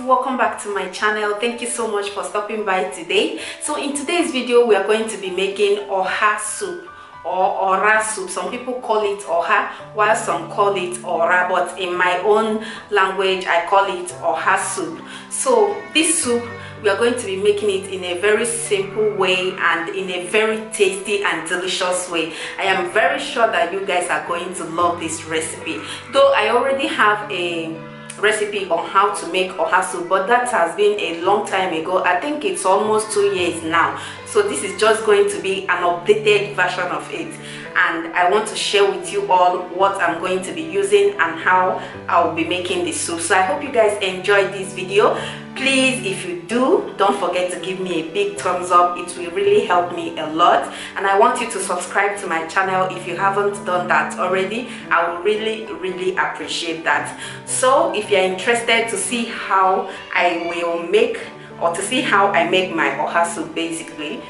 welcome back to my channel. Thank you so much for stopping by today. So in today's video we are going to be making oha soup or ora soup. Some people call it oha while some call it ora, but in my own language I call it oha soup. So this soup, we are going to be making it in a very simple way and in a very tasty and delicious way. I am very sure that you guys are going to love this recipe, though I already have a recipe on how to make oha soup, but that has been a long time ago. I think it's almost 2 years now, so this is just going to be an updated version of it, and I want to share with you all what I'm going to be using and how I'll be making this soup. So I hope you guys enjoyed this video. Please, if you do, don't forget to give me a big thumbs up. It will really help me a lot, and I want you to subscribe to my channel if you haven't done that already. I will really appreciate that. So if you're interested to see how I will make, or to see how I make my oha soup, basically,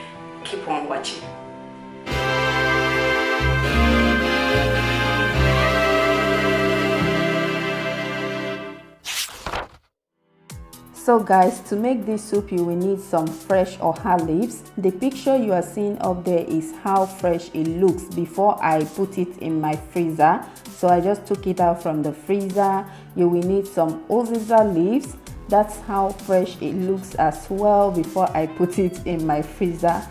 keep on watching. So guys, to make this soup you will need some fresh oha leaves. The picture you are seeing up there is how fresh it looks before I put it in my freezer. So I just took it out from the freezer. You will need some uziza leaves. That's how fresh it looks as well before I put it in my freezer.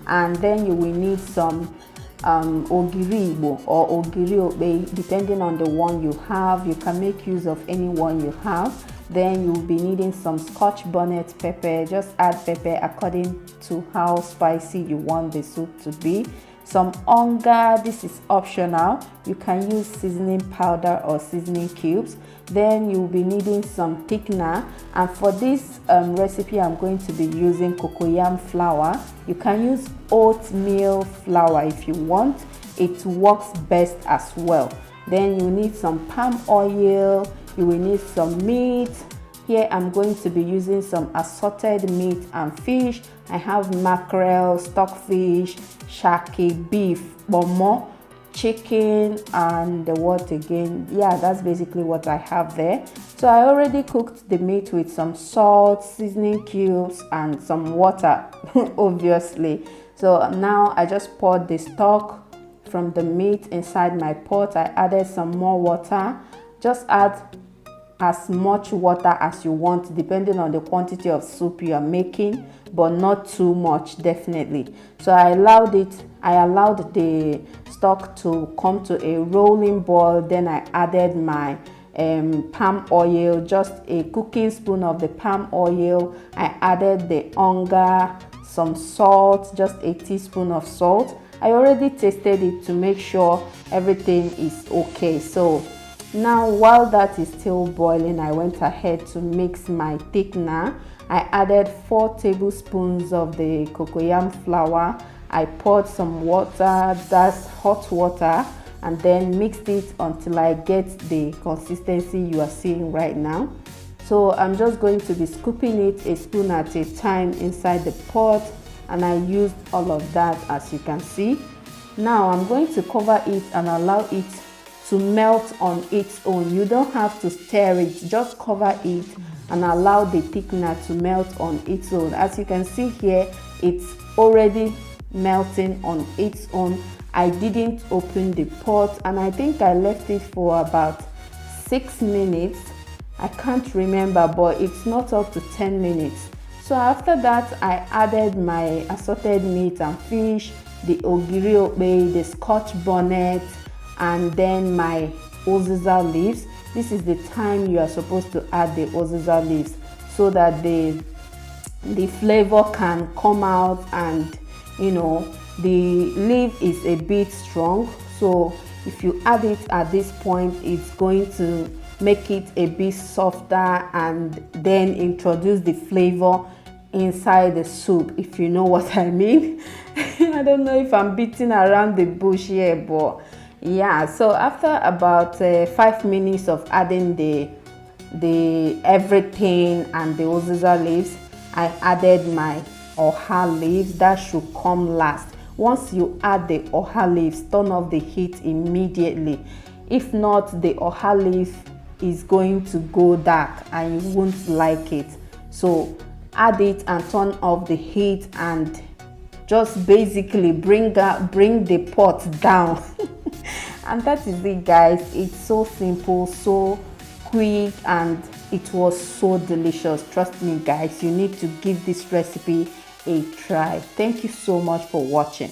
And then you will need some ogiri igbo or ogiri obe, depending on the one you have. You can make use of any one you have. Then you'll be needing some scotch bonnet pepper. Just add pepper according to how spicy you want the soup to be. Some onga, this is optional. You can use seasoning powder or seasoning cubes. Then you'll be needing some thickener, and for this recipe I'm going to be using cocoyam flour. You can use oatmeal flour if you want. It works best as well. Then you need some palm oil. You will need some meat. Here I'm going to be using some assorted meat and fish. I have mackerel, stockfish, shaki, beef, bomo, chicken, and what again? Yeah, that's basically what I have there. So I already cooked the meat with some salt, seasoning cubes, and some water, obviously. So now I just poured the stock from the meat inside my pot. I added some more water. Just add as much water as you want depending on the quantity of soup you are making, but not too much, definitely. So I allowed the stock to come to a rolling boil. Then I added my palm oil, just a cooking spoon of the palm oil. I added the onga, some salt, just a teaspoon of salt. I already tasted it to make sure everything is okay. So now while that is still boiling, I went ahead to mix my thickener. I added 4 tablespoons of the cocoyam flour. I poured some water, that's hot water, and then mixed it until I get the consistency you are seeing right now. So I'm just going to be scooping it a spoon at a time inside the pot, and I used all of that, as you can see. Now I'm going to cover it and allow it to melt on its own. You don't have to stir it, just cover it and allow the thickener to melt on its own. As you can see here, it's already melting on its own. I didn't open the pot, and I think I left it for about 6 minutes. I can't remember, but it's not up to 10 minutes. So after that, I added my assorted meat and fish, the ogiri obe, the scotch bonnet, and then my uziza leaves. This is the time you are supposed to add the uziza leaves so that the flavor can come out, and you know the leaf is a bit strong. So if you add it at this point, it's going to make it a bit softer and then introduce the flavor inside the soup, if you know what I mean. I don't know if I'm beating around the bush here, but yeah. So after about 5 minutes of adding the everything and the uziza leaves, I added my oha leaves. That should come last. Once you add the oha leaves, turn off the heat immediately. If not, the oha leaf is going to go dark and you won't like it. So add it and turn off the heat and just basically bring the pot down. And that is it, guys. It's so simple, so quick, and it was so delicious. Trust me, guys, you need to give this recipe a try. Thank you so much for watching.